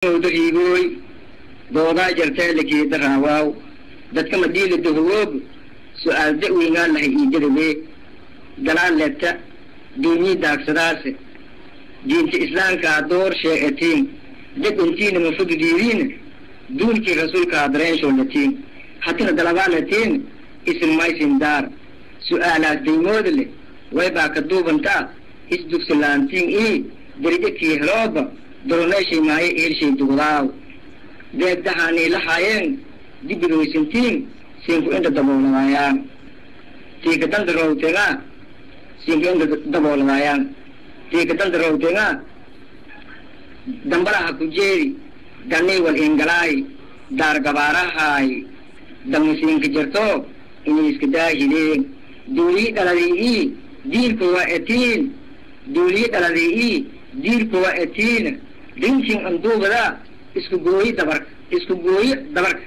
ودريبوي دوضا جرتين لكي دراواو دادك مديل الدهوب سؤال دقوي قال له يجربي دلال لتا ديني داك سراسي دينت إسلام كادور شيئتين دك انتين مفروض ديرين دون كي رسول كادرين شولتين حتى دلوالتين اسم مايسين دار سؤالات دي مودلي ويبا كدوب انتا اسدوك سلانتين ايه دريدكي هروبا درونيشي ماي إيرشي دوغاو ديك دهاني لحاين دي برويسنتين سينكو انت دبولنايان تيك دندروتينا سينكو انت دبولنايان تيك دندروتينا دمبرا كوجيري داني والإنجلاي دار غبارا هاي دمسين كجرتو إني اسكداهيلين دولي دلالي دير كوا اتين دولي دلالي دير كوا اتين دينشين أندو بدا اسكو قوي دبرك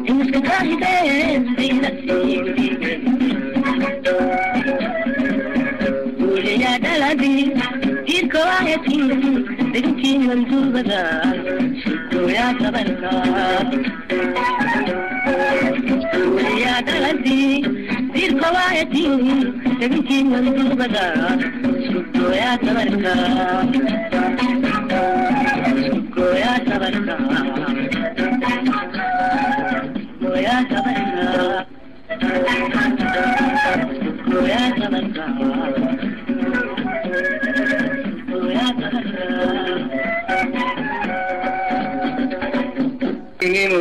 in the sky, دلدي دير كوايتي بنتي منزول بدال شدو يا تبركا يا دلدي دير كوايتي بنتي منزول بدال شدو يا تبركا شدو يا تبركا يا تبركا يا تبركا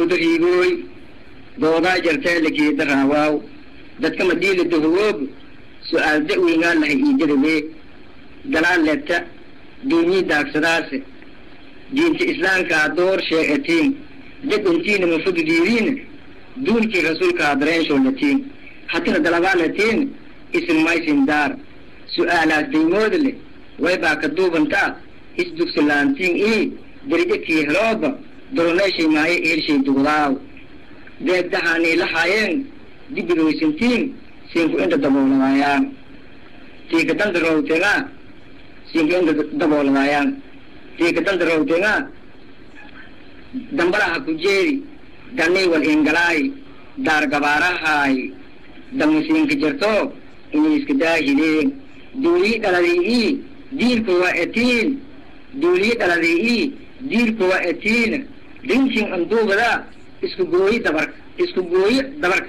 موضوعي دوغا جرتين لكي دراواو دتك مديل الدهوب سؤال دقوي قال له يجربي دلال لتا ديني داك سراسي دينتي إسلام كادور شيئتين دك انتين مفروض ديرين دون كي رسول كادرين شولتين حتى دلوالتين اسم ما اسم دار سؤالات دي مودلي ويبا كدوب انتا اسدوك سلانتين ايه درجة كي هروبا درونيشي ماي إيرشي دوغاو ديك دهاني لحاين دي برويسنتين سينكو انت دبول مايان تيك دل دروتينا سينكو انت دبول مايان تيك دل دروتينا دمبرا حكو جيري داني والإنجلاي دار غبارا هاي دمو سينك جرتو إنيس كداهي لين دولي دلالي دير كوا اتين دولي دلالي دير كوا اتين دينشين اندو بدا اسكو گوئی دبرك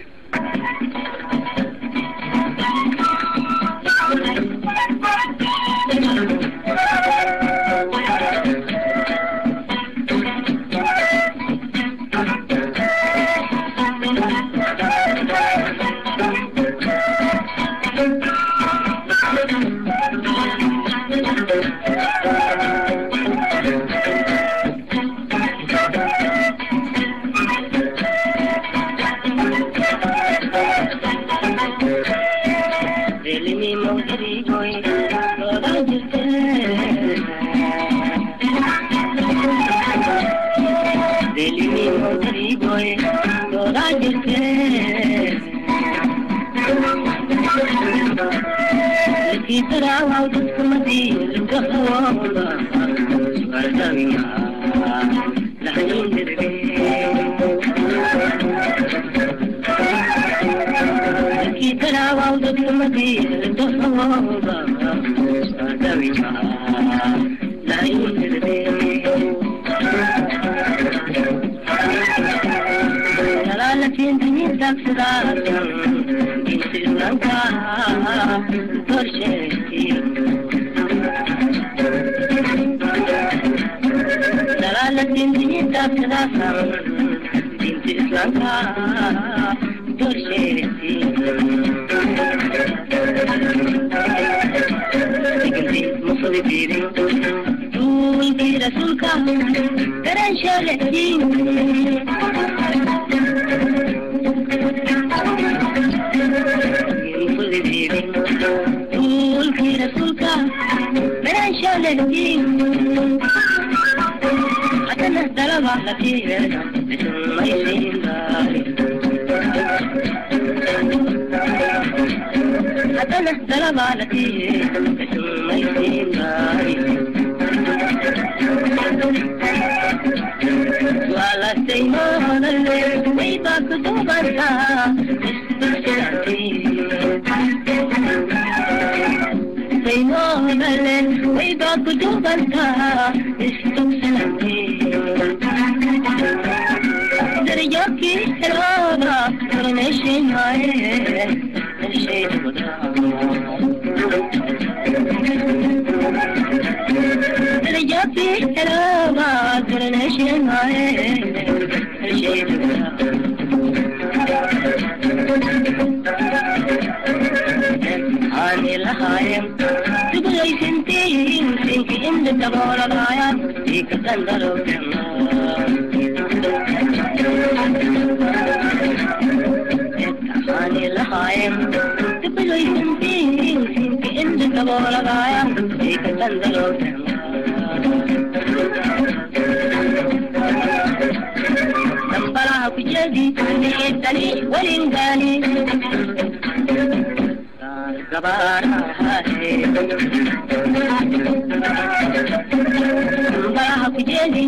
Baha kujeli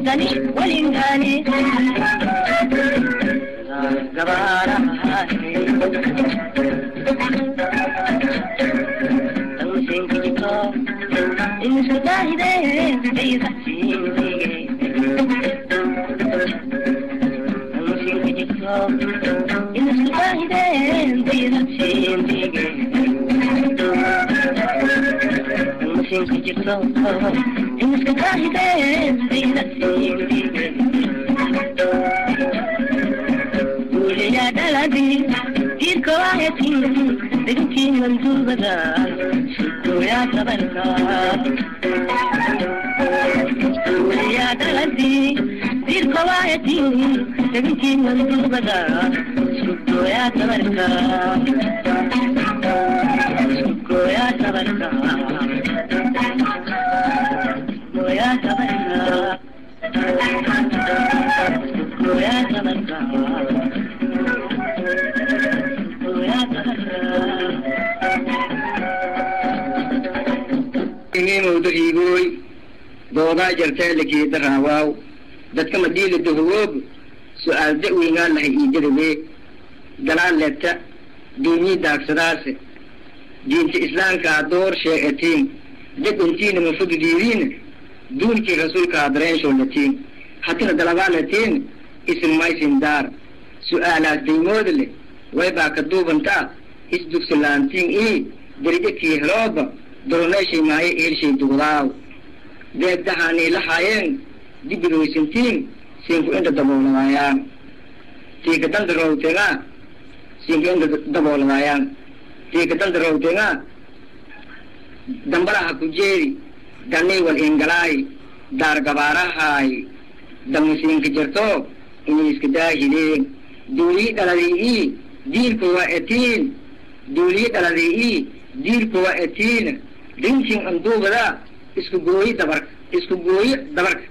dani walingani gabara Tamusing kijiko insudahide deisachi Tamusing kijiko insudahide deisachi Tamusing kijiko insudahide deisachi Uliya daladi dirko ayatin Degki manzur bazar Shukroya tabarka Uliya daladi dirko ayatin Degki manzur bazar Shukroya tabarka Shukroya tabarka Shukroya tabarka Shukroya tabarka Ingin untuk ibu, doa jercah lagi terawau. Dalam madil dohub, soal dewingan lah ijrbe, dalam lecca, dini daksaras, jinsi Islam kador syaitin, dekunci nama fud dirin, dun ki Rasul kadren sholatin, hatta dalawa latin, ismai sindar, soalat dimodle. ويبقى كدوبا تا اسدوك سلانتين ايه دريدك يهرب درونيشي ماي ايرشي دوغاو ديك دهاني لحاين دي برويسنتين سينكو انت دبولا مايان تيك دل روتينا سينكو انت دبولا مايان تيك دل روتينا دمبرا حكو جيري داني والإنجلاي دار غبارا هاي دمو سينك جرتو اني اسكداهي لين دولي دلالي ايه دير كوائتين دولي دلالي دير كوائتين دينشين اندو بدا اسكو قوي دبرك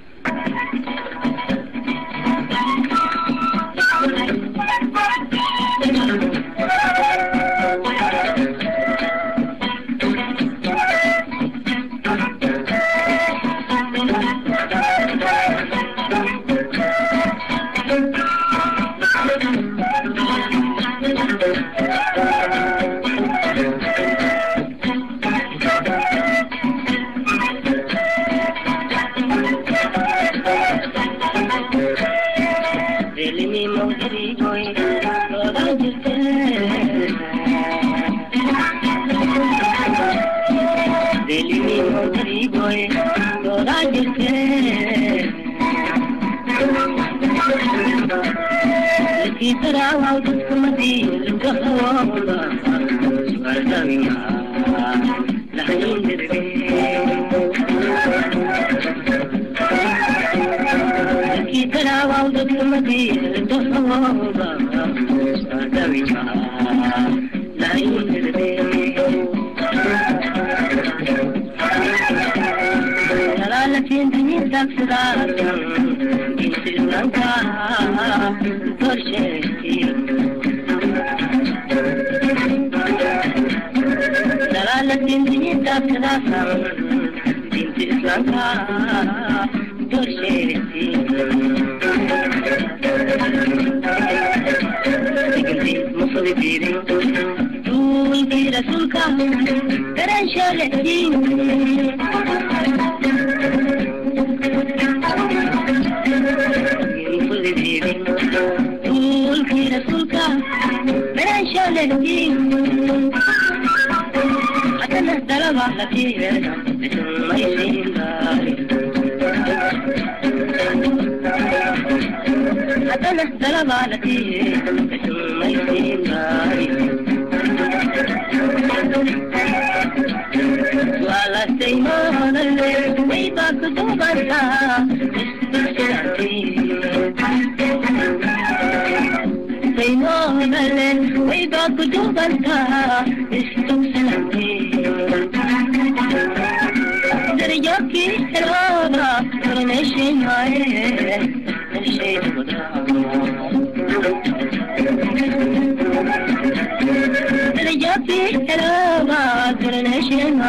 hello ma coronation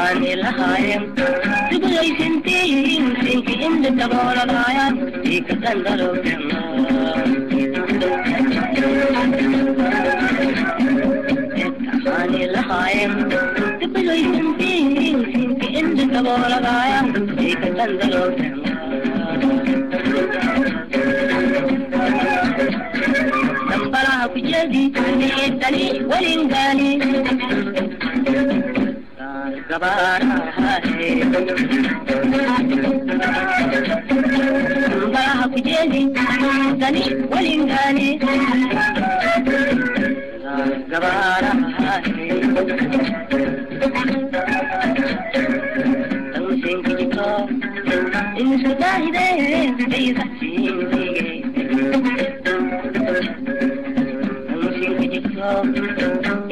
ani lahayem tubulay sintin sinki inda tabora laya ikatandalo ani lahayem tubulay sintin sinki inda tabora laya ikatandalo نمبرها في جدي نيتني ولنقاني نمبرها في جدي نيتني ولنقاني تمسين كجيكو إن سداهي ده بيزحسين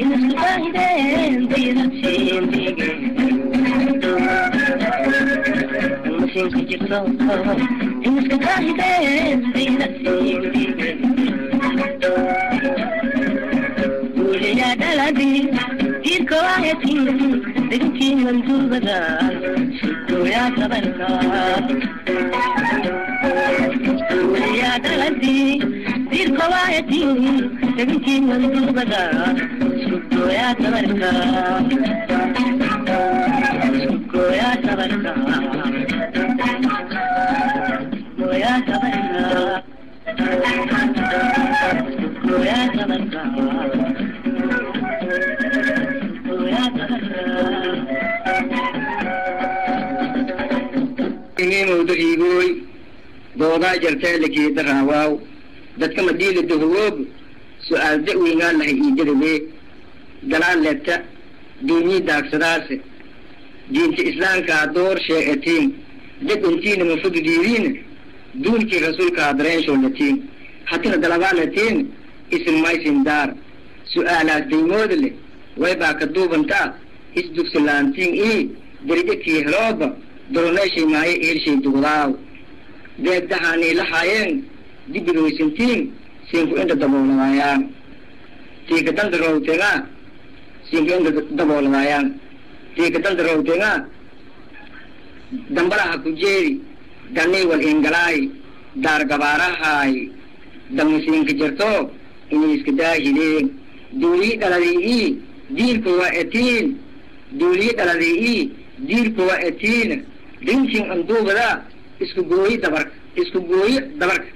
in the sky then they not seeing the in the sky then they not seeing the Julia Daladi did go ahead in the king and to the Julia Daladi did go ahead in seventeen and to the Sukoya Tabarka Sukoya Tabarka Sukoya Tabarka Sukoya Tabarka Sukoya Tabarka Ini mudhigoi doga jalta lagi darawaw dadka madina duhub su'aal da'wiga la iidirabe galaan leebta diini daagsadaas diinta islaamka door sheegatiin dad intiina mufuddiiriin duulkii rasuulka adareen shoolatiin hatina dalabaalatiin isin maysin daar su'aalaas daymoodle way baa ka duubantaa isdugsilaantiin ii darajadkii helooba doloneeshay maaye eelshay dugdaaw deegdahaanii lahaayeen dibidowaysantiin siinku inta daboolamaayaan tiika danda roowteena siinku inta daboolamaayaan tiika danda roowteena dambalaha ku jeeri danii wal ingalaay daar gabaarahaay damisiinka jirto inay iska daahileen duulii dhaladii diirku waa etiin duulii dhaladii diirku waa etiin dinkin anduubada isku gooyi dabarka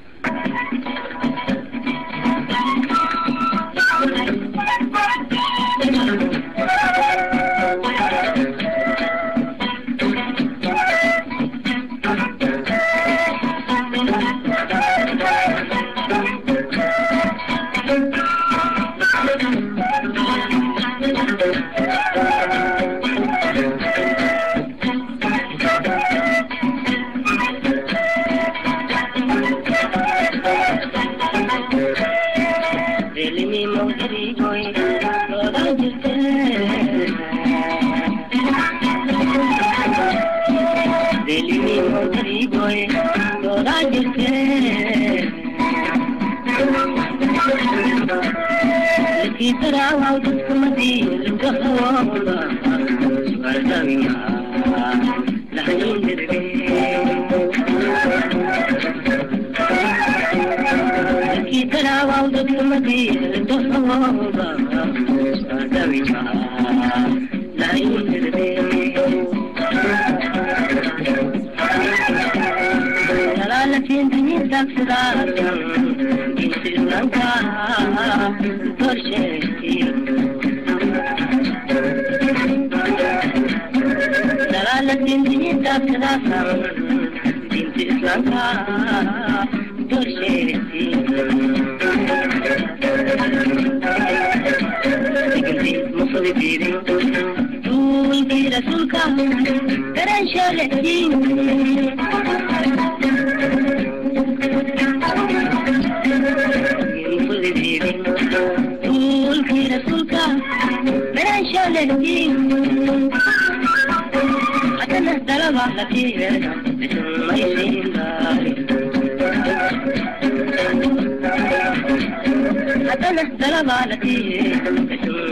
حتى نحترم على تيه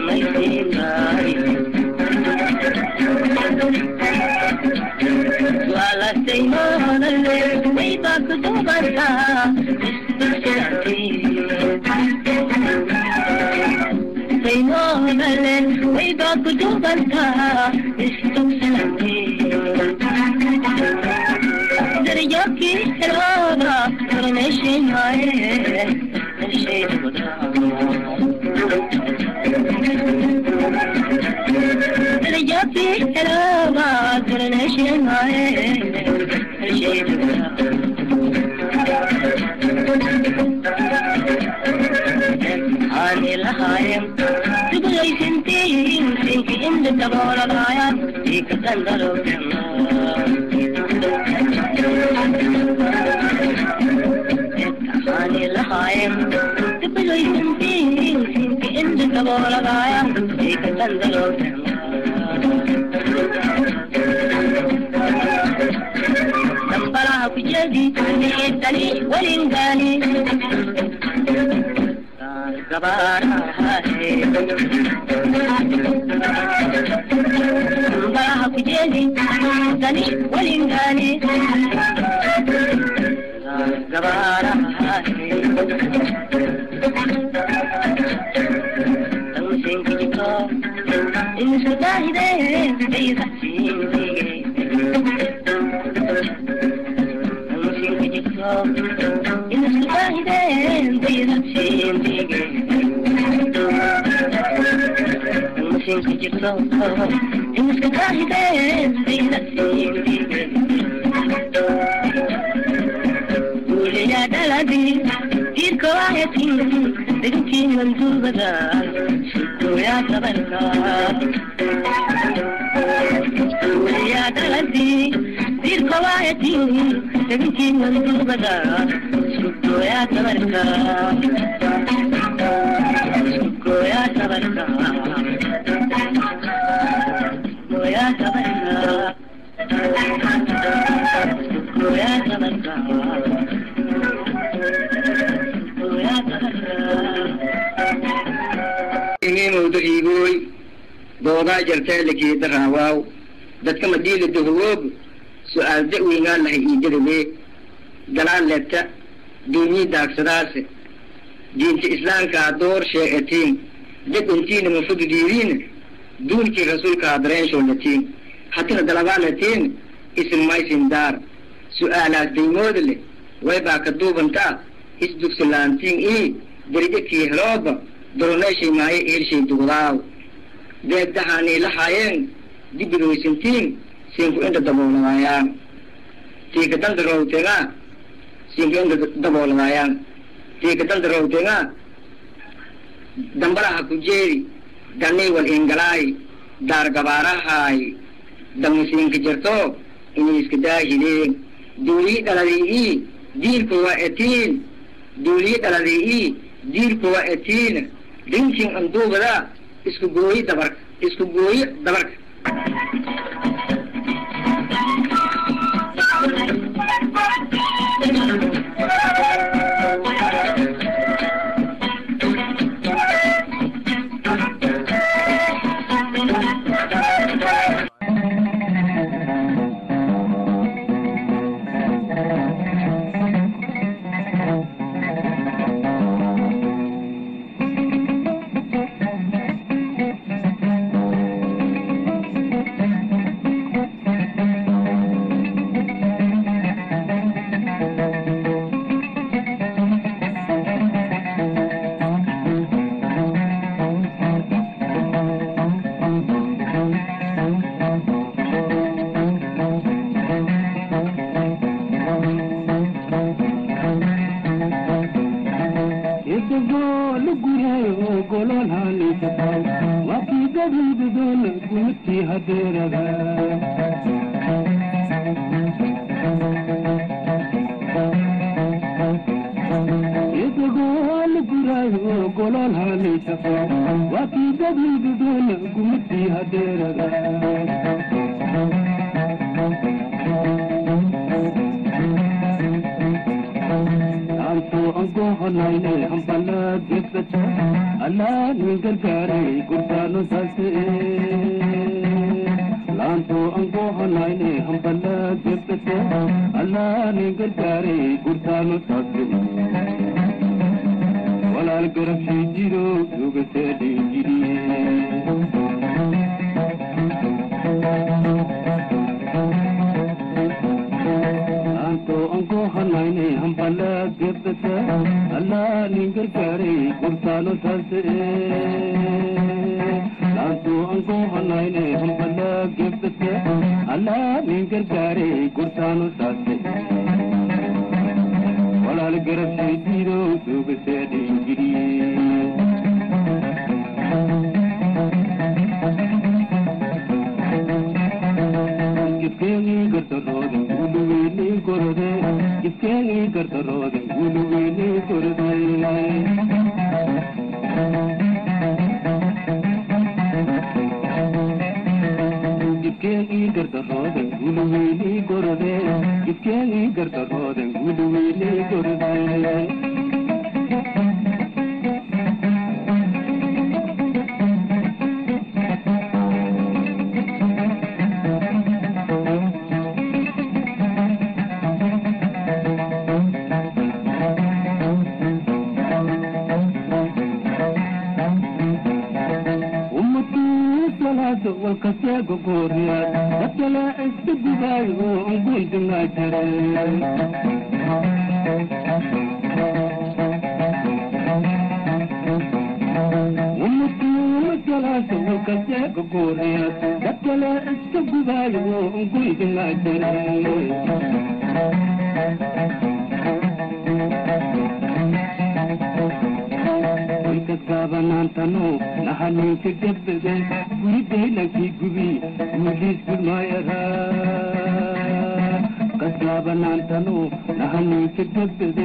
ما يسين غاري وعلى سيمان الليل ويباك دوبرها استشعتي سيمان الليل ويباك دوبرها استشعتي درجاكي سرابا ورنشين هاي نشيد بدا درجاكي سرابا ورنشين هاي نشيد بدا هاني لهايم تبغي سنتين سنتي إن تبغى لغايا فيك تندلو كما هاني لهايم تبغي سنتين سنتي إن تبغى لغايا فيك تندلو كما نمبرها بجدي نيتني ولنقاني نمبرها بجدي نيتني ولنقاني تمسين كجيكو إن سداهي ده بيزحسين بيجي إن السباهدين بيزحسين بيجي المسين كجيكو إن السباهدين بيزحسين بيجي قولي يا دلدي ديركو آيتين بنتي منزول بدال شدو يا تبركا قولي يا دلدي ديركو آيتين بنتي منزول بدال شدو يا تبركا شدو يا تبركا شدو يا تبركا شدو يا تبركا موضوعي دوغا جرتي لكي دراواو dadka madiila dahoob su'aal da'weyna la iidirbe galaan leebta diini daagsadaas diinta islaamka door sheegatiin dadintiina mufadidiin duulkii rasuulka adareen shoolatiin hatina dalabanatiin ismaayin daar su'aalaad deemoodle way baa ka duubanta isdugsilaantiin darajadkii helooba doroneeshay maaye eelshay dugdaaw deedahani lahaayeen dibidooysantiin siinku inta daboolanaayaan tiika dandarowtena siinku inta daboolanaayaan tiika dandarowtena dambalaha ku jeeri dannay wal ingalaay daar gabaarahaay damusiinka jirto inay iska daahideen duulii dhaladii diilku waa etiin duulii dhaladii diilku waa etiin dinkin anduubada isku gooyi dabarka laanto anko honayne hambala gefete alla ningargare gurdano sase laanto anko honayne hambala gefete alla ningargare gurdano sase walal garab shijiro dugate dingiri anko hanayne hambala gefete alla ningargare gurdano sase laanto anko hanayne hambala gefete alla ningargare gurdano sase walal garab shijiro dugate dingiri Gifkengi gartarode uluwini korode Gifkengi gartarode uluwini korode Gifkengi gartarode uluwini korode Gifkengi gartarode uluwini korode والكساق قوريا أتلا استبقاي وانقول دناتر ومطلوم الثلاثة والكساق قوريا أتلا استبقاي وانقول دناتر كسابنا تنو نحني كجبد ولدي لك يقبي وليس ما يرى كسابنا تنو نحني كجبد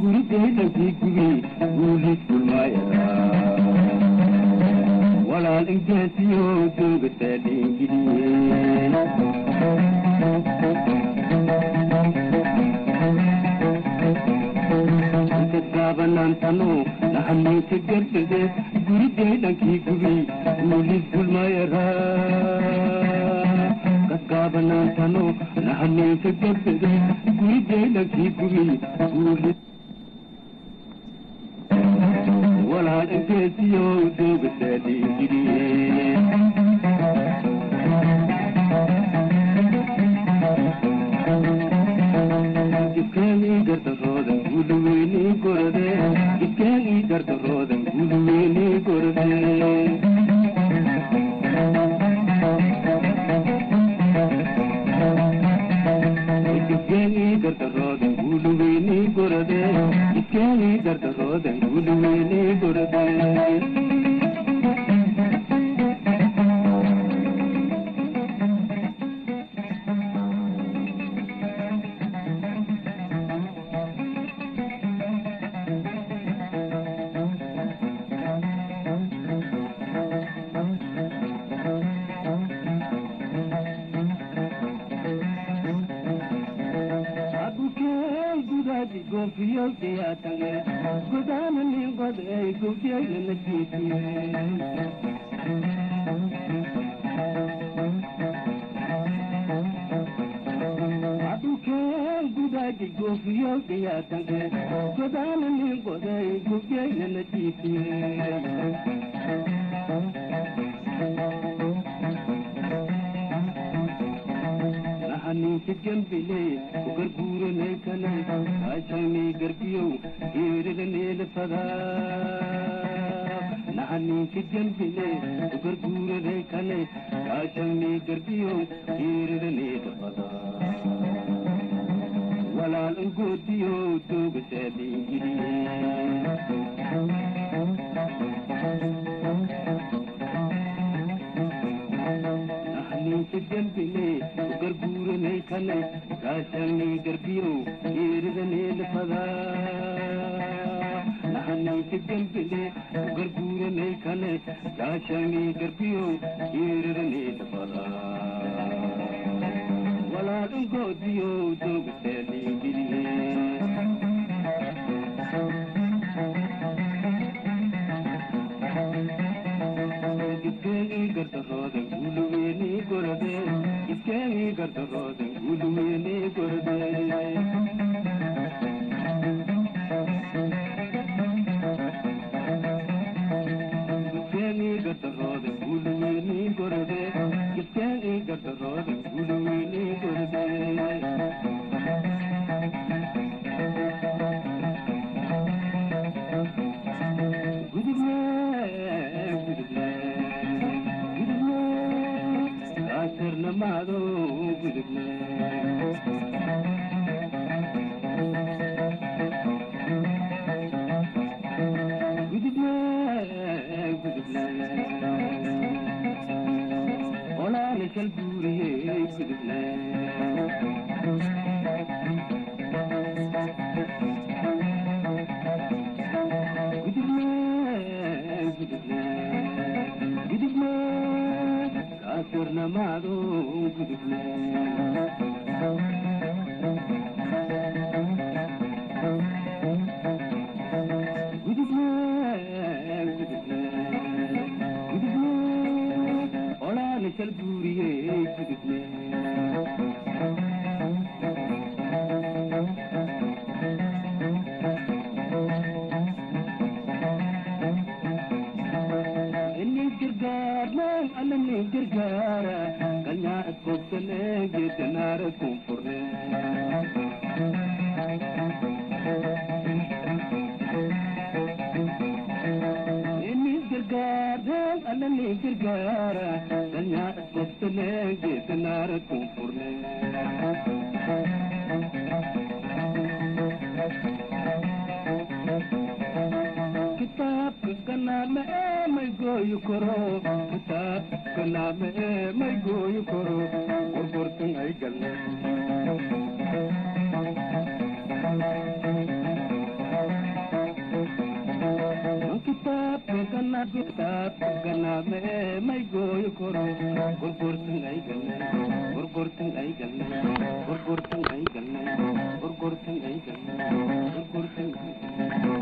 ولدي لك يقبي وليس ما يرى ولا الإنجازيو دوغ تالينجري كسابنا تنو نحني كجبد ولدي لك يقبي وليس ما يرى كسابنا تنو نحني كجبد ولدي لك يقبي وليس ولا الإنجازيو دوغ تالينجري Gifkengi gartarode uluwini korode Gifkengi gartarode uluwini korode Gifkengi gartarode uluwini korode Gifkengi gartarode uluwini korode Gofio de atange, godana ni gode, gofio na kiti. Aduke gudadi gofio de atange, godana ni gode, gofio na kiti. Nahani chikembile, garguru ne kane, achami garbiyo, iril nil fada. Nahani chikembile, garguru ne kane, achami garbiyo, iril nil fada. Walal ngodiyo, tug selingiri. Chigambile, garguru ne kane, kashani garbiyo, irgane lfada. Nahani chigambile, garguru ne kane, kashani garbiyo, irgane lfada. Wala ngodiyo, dog selingiri. geesanaara koonfurne gargaar alani gargaara danyaa isbastale geesanaara koonfurne kitaabka kanaame may gooyi karo kitaabka kanaame may gooyi karo gorgortan ay galle kitaabka kanaame may gooyi karo gorgortan ay galle gorgortan ay galle gorgortan ay galle gorgortan ay galle gorgortan ay galle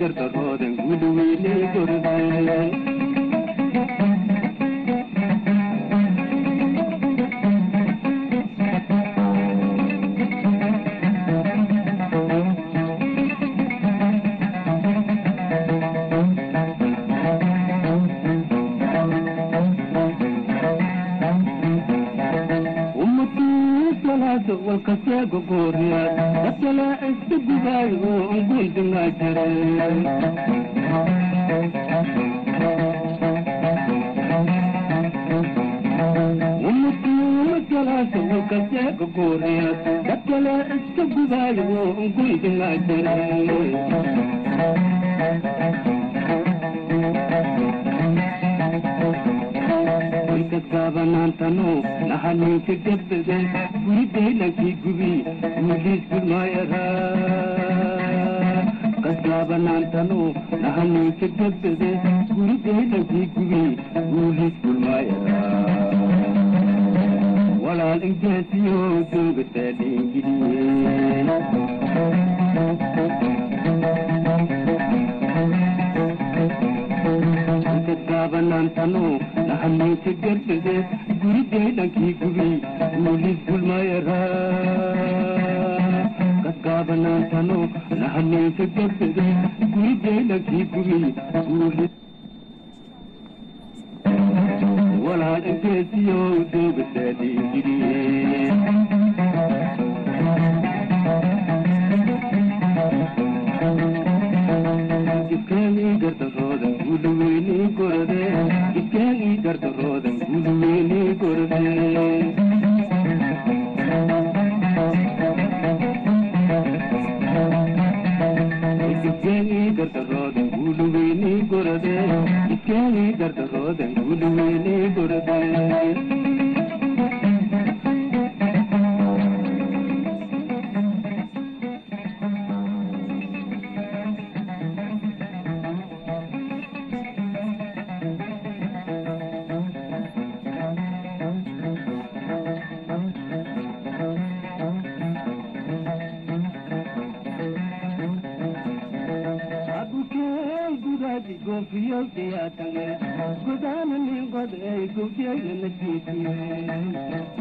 Gardaro, the Gulu, Gorade, يا تنجي قدام اللي قد قوتي نجيتي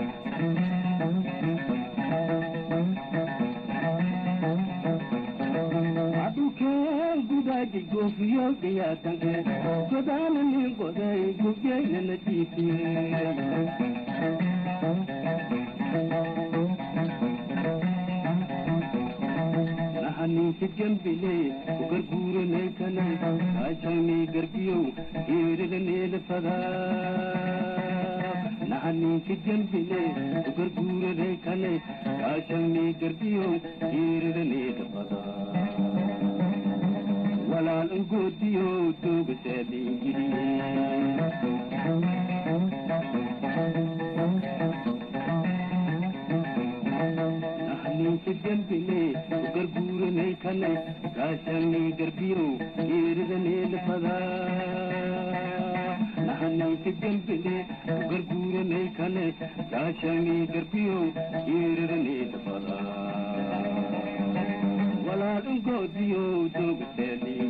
Gudagi gofiyo ya tange godana ni godai gubye na titi nahani se jambile ugar guru ne kana achami garbiyo irle ne lfada nahani se jambile ugar guru ne kana achami garbiyo irle ne lfada ولا القديو تبتدي نحني تجنبني وقربورني كني كاشني قربيو يردني الفضاء نحني تجنبني وقربورني كني كاشني قربيو يردني الفضاء ولا القديو تبتدي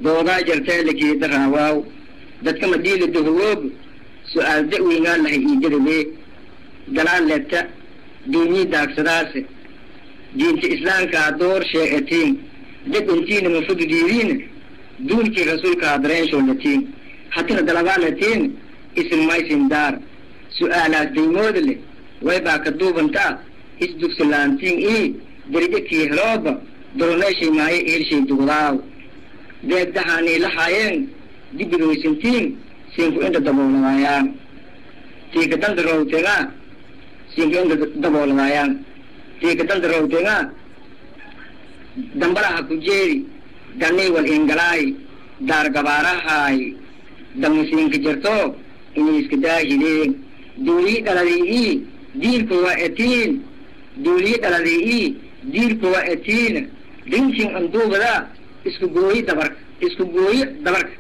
doodaa jartee lakii daraawaw dadka madiila duhoob su'aal da'weyna lahay iijirale galaan leta diinii daagsadaase diinta islaamka door sheegatiin dadintiina mafududiiriin duunkii rasuulka dareensholatiin hatina dalabaanatiin isinmaysin daar su'aalaas daymooda leh waybaa ka duubantaa isdugsilaantiin ii darajakii helooba doroneeshay maayo eelshay dugdaaw deegdahaanii lahaayeen dibidowaysantiin siinku inta dabooladaayaan tiika dandarowtenga siinku inta dabooladaayaan tiika dandarowtenga dambalaha ku jeedi gannii wal ingalaay daargabaarahaay damisiinka jirto inay iska daahideen duulii dhaladii diilku waa etiin duulii dhaladii diilku waa etiin dinkin anduubada isku gooyi dabarka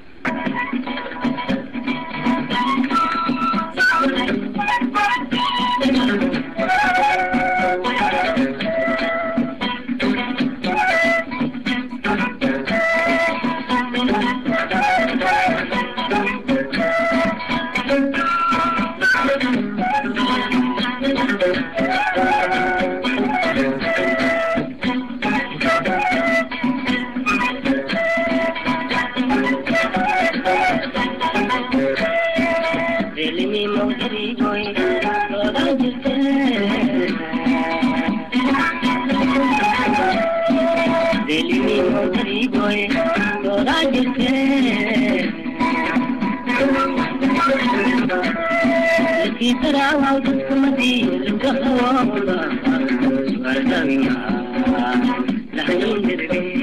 لكي ترى وعودتك مدين قهوة سوالدمي لحنين دربي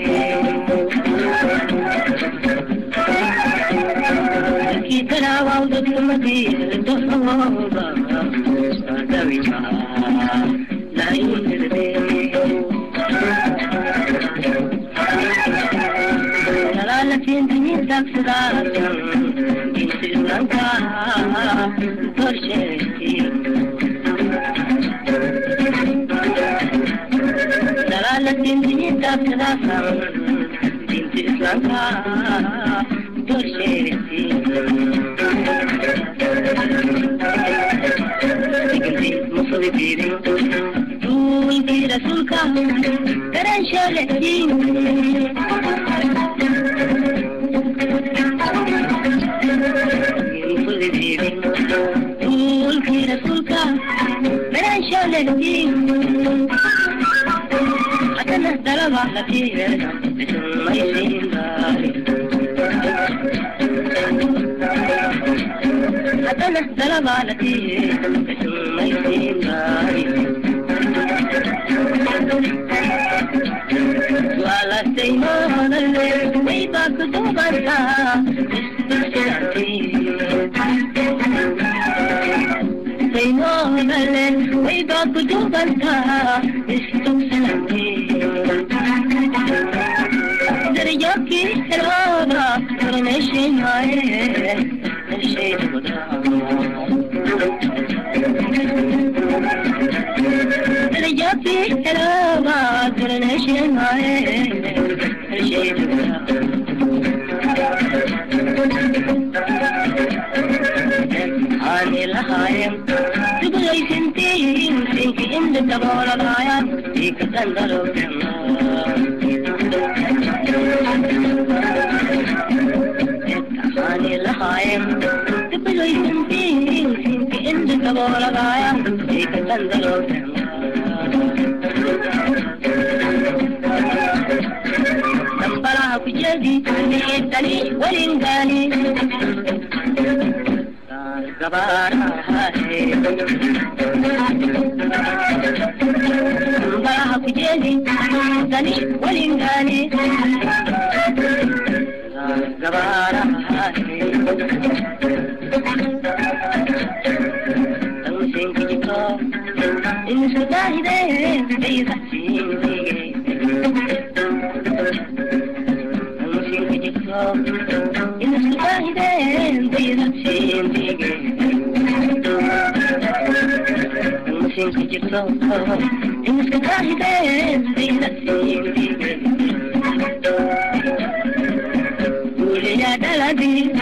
لكي ترى وعودتك مدين قهوة سوالدمي لحنين دربي لكن دنيتك صداقة انت لنكا ترشيتي لكن دنيتك صداقة انت لنكا ترشيتي لكن مصري طول في رسولك ترى شالتي طول في رسولك ترى شالتي حتى نهدر بعضتي بسم ما يسين داري حتى نهدر بعضتي بسم ما يسين داري وعلى سيمان الليل ويباك دوبرها سيمان الليل ويباك دوبرها استوسلتي درياكي سرابا ورنشي معي نشي دوبرها درياكي سرابا ورنشي معي نشي دوبرها هاني لهايم تبغي سنتين فيك انت تبغى الغايات فيك تندلو هاني لهايم تبغي سنتين فيك انت تبغى الغايات فيك تندلو تنبرها في جدي ليتني ولنقالي تنبرها في جدي ليتني ولنقالي تنسين في جيكو إن سداهي دي بيغسين إن السباهدين بيرسين بيجي المسين سجلتو إن السباهدين بيرسين بيجي قولي يا دلدي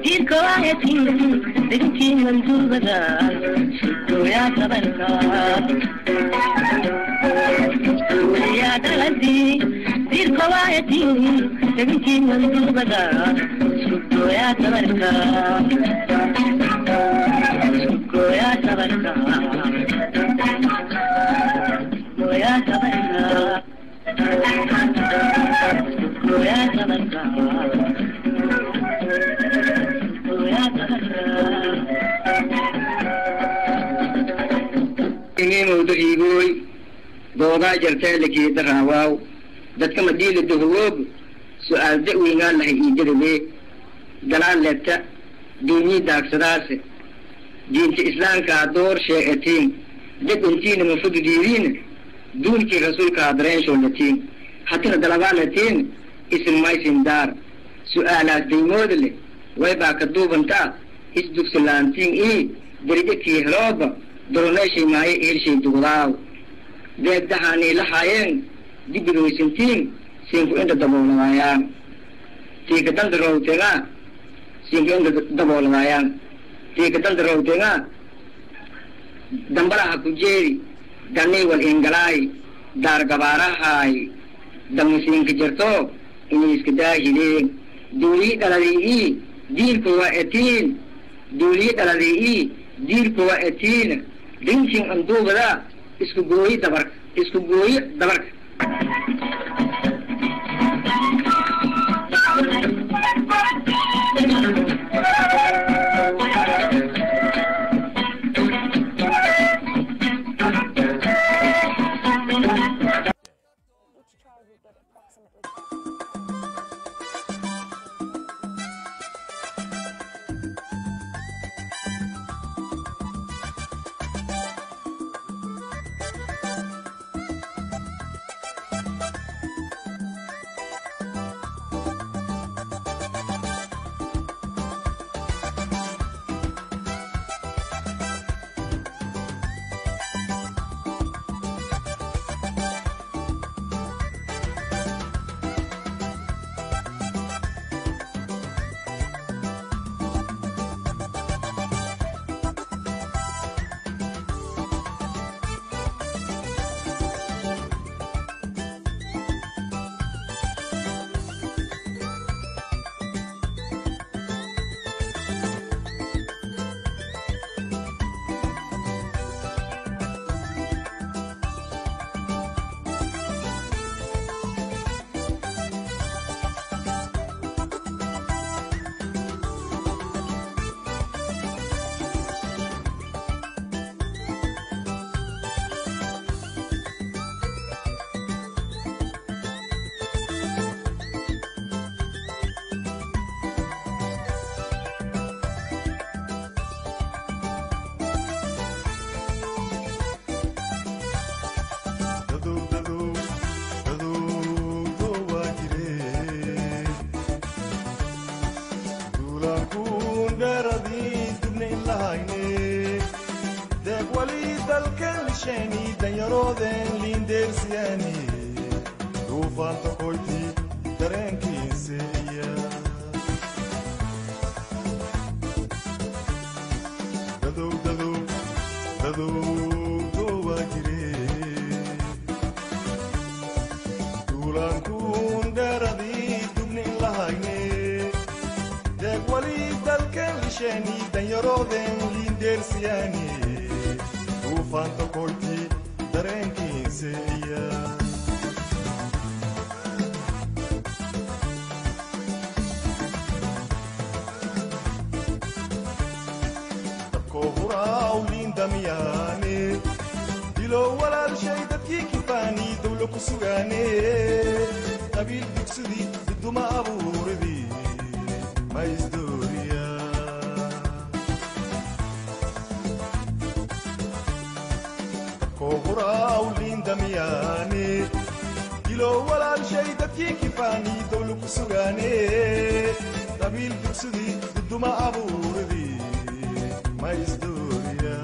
كير كواهتين بنتي منزول بدال شدو يا تبركات قولي يا دلدي كير كواهتين بنتي منزول بدال شدو يا تبركات شدو يا تبركات شدو يا تبركات شدو يا تبركات إني موضوعي دوغا جرتي لكي دراواو دتك مديل الدهوب سؤال دعوي قال له يجربي دلال لتا ديني داك سراسي دين إسلام كادور شيئتين دك انتين مفروض ديرين دون كي رسول كادرين شولتين حتى دلالتين اسم ما اسم دار سؤالات ديمود لي ويبا كدوب انتا اسدوك سلانتين ايه درجة كي هرابا درونيشي ماي إيرشي دوغاو ديك دهاني لحاين دي بروي سنتين سينكو انت دبولا مايان تيك تندرو تيغا سينكو انت دبولا مايان تيك تندرو تيغا دمبرا حكو جيري داني والإنجلاي دار قبارا هاي دمو سينك جرتو إني اسكداهي لين دولي دلالي دين كوا اتين دولي دلالي دين كوا اتين دينشين اندو بدا اسكو گوي دبرك دردي دبني لهايني داك وليد الكلشاني دنيرودن لين دير سياني دوفان تقويتي درنكي سيا ددو ددو ددو دوا جري دولان كون دردي دبني لهايني داك وليد الكلشاني دنيرودن لين دير سياني دوفان تقويتي درنكي سيا كوهراولين دمياني دلو ولا الشي دتي كفاني دولو كسوغاني قبيل بكسدي بدو ما أبوردي ما يزدوريا كوهراولين دمياني دلو ولا الشي دتي كفاني دولو كسوغاني قبيل بكسدي بدو ما أبوردي ما يزدوريا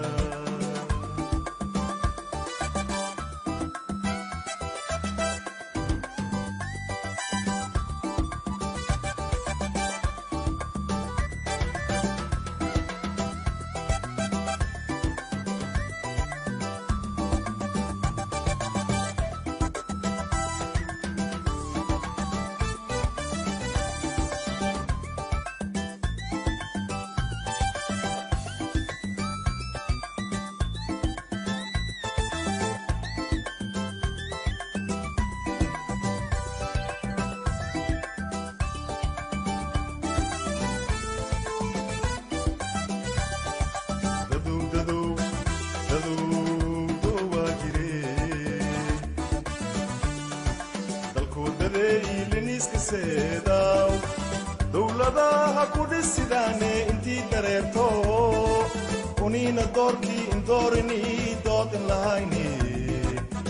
دولadaha ku dhisidaane intii dareerto uniina doorkii indoorini doodin lahayni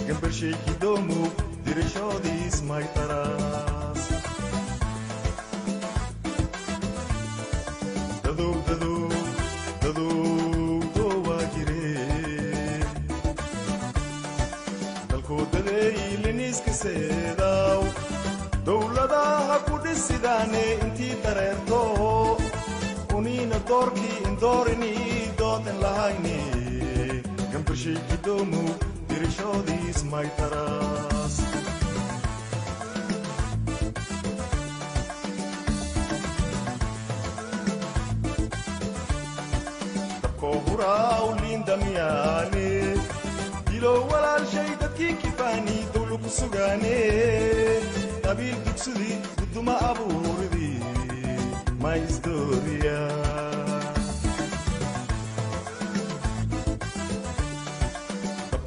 gambarshaykii doomu dirashoodiis maytaraas dadow dadow dadow dowaa jire dalkoodadeey liniiska seedaaw dowladaha ku dhisidaane intii dareerto uniina doorkii indoorini doodin lahayni gambarshaykii doomu dirashoodiis maytaraas dabkoohuraawliin damyaane dilo walaalshay dadkii kifaani dowlu ku sugaane قبيل بكسدي بدو ما أبوردي ما يزدوريا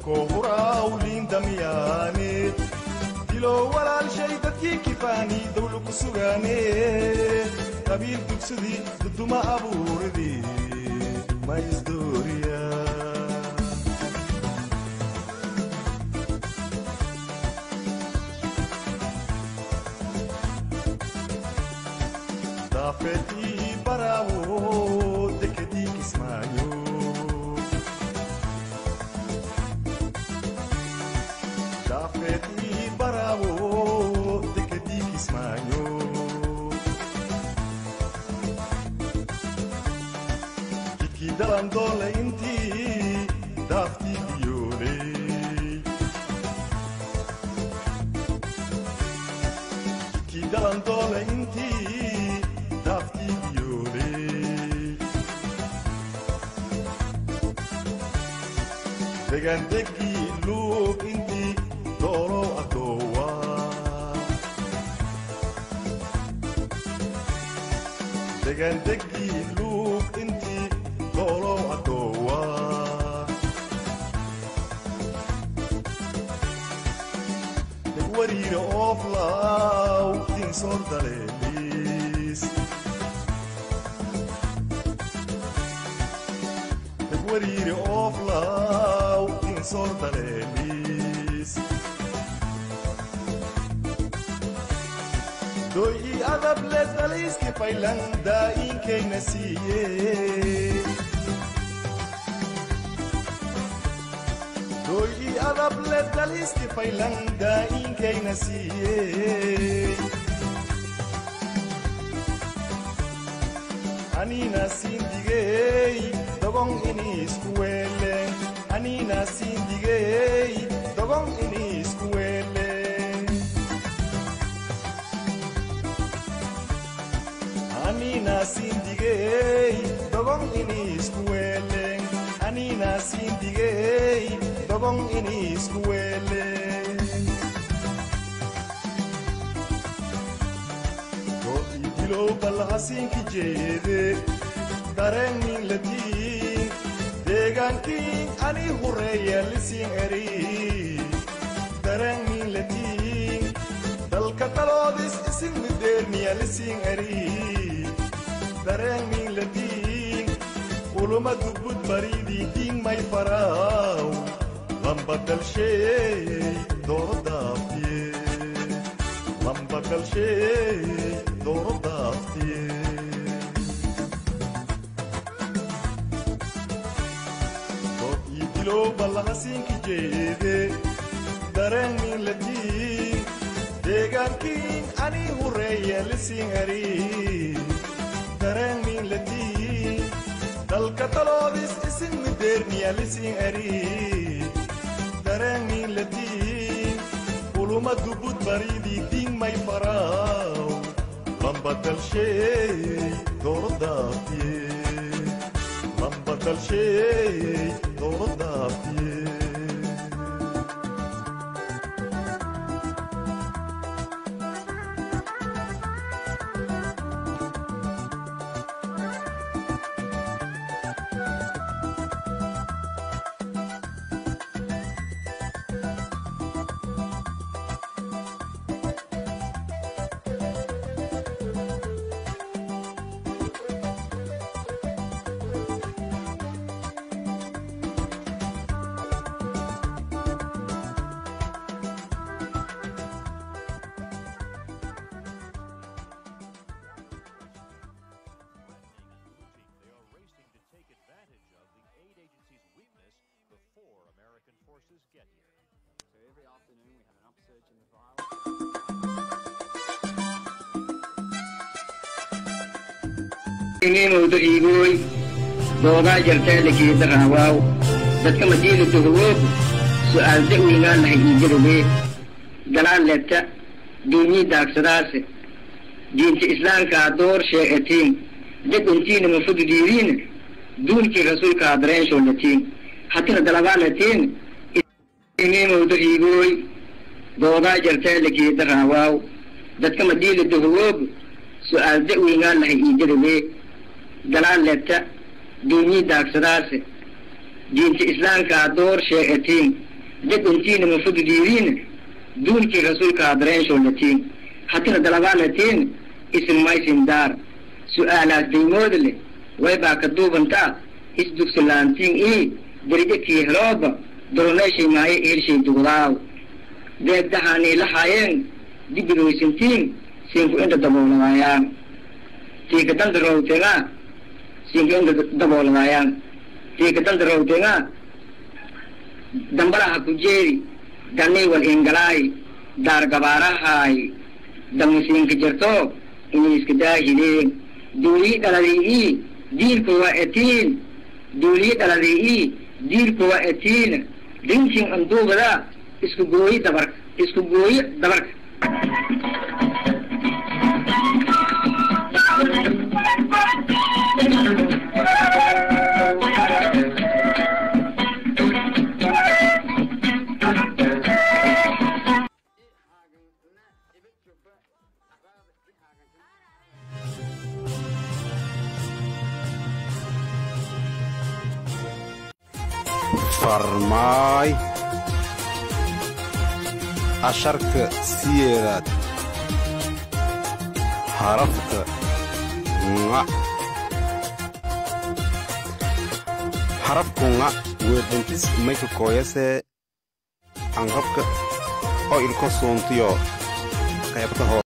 كوهراولين دمياني دلو ولا الشي دتي كفاني دولو كسوغاني قبيل بكسدي بدو ما أبوردي ما يزدوريا دافعتي براو دكديك اسمعيو دافعتي براو دكديك اسمعيو كي دلان دولة انتي دافتي ديولي كي دلان دولة انتي دافتي ديولي دقندكي لوك انتي دورو أدوا دقندكي لوك انتي دورو أدوا دقورير أوفلاو تنصر دليليس دقورير أوفلاو تنصر دليليس doyi adab le daliski faylan daa'in kayna siiye doyi adab le daliski faylan daa'in kayna siiye anina sindigey dogon inis kuwele anina sindigey dogon inis kuwele anina sindigey dogon inis kuwele anina sindigey dogon inis kuwele do idilo balhasinki jeede dareenin latiin deegaankiin ani hureeya lisiin eri dareenin latiin dalka taloodis isin mideerniya lisiin eri dareenin latiin uluma dubbud baridii diin may faraaw lamba dalsheey dooro daaftiye lamba dalsheey dooro daaftiye idilo balhasinki jeede dareenin latiin deegaankiin ani hureeya lisiin eri dareenin latiin dalka taloodis isin mideerniya lisiin eri dareenin latiin uluma dubbud baridii diin may faraaw lamba dalsheey dooro daaftiye lamba dalsheey dooro daaftiye inuu dahiigoy doodaa jartay lakii daraawaw dadka madiina duhwood su'aal da'wiinaa lahay iijarobe galaan leebta diinii daagsadaase diinta islaamkaa door sheegatiin daduntiina mafududiidiina duunkii rasuulkaa dareenshow latiin hatina dalabaa latiin inuu dahiigoy doodaa jartay lakii daraawaw dadka madiina duhwood su'aal da'wiinaa lahay iijarobe galaan leebta diinii daagsadaase diinta islaamkaa door sheegatiin daduntiina mafududiidiina duunkii rasuulkaa dareenshow latiin hatina dalabaa latiin isin maysin daar su'aalaas daymooda leh waybaa ka duubantaa isdugsilaantiin ii darijakii helooba doloneeshay maaye helshay dugdaaw deegdahaanii lahaayeen dibigoysintiin siinku inta dabooladaayaan tiika danda rowtengaa siinku inta dabooladaayaan tiika danda rowtengaa dambalaha ku jeedi dannii wal ingalaay daar gabaarahaay damisiinka jirto inay iska daahileen duulii dhaladii diirka waa etiin duulii dhaladii diirka waa etiin dinkin anduubada isku gooyi dabarka farmaay asharka siyeedaad harafka nga harafku nga weedhantis mayka kooyasee anqabka oo ilko soontiyo qaybta hoo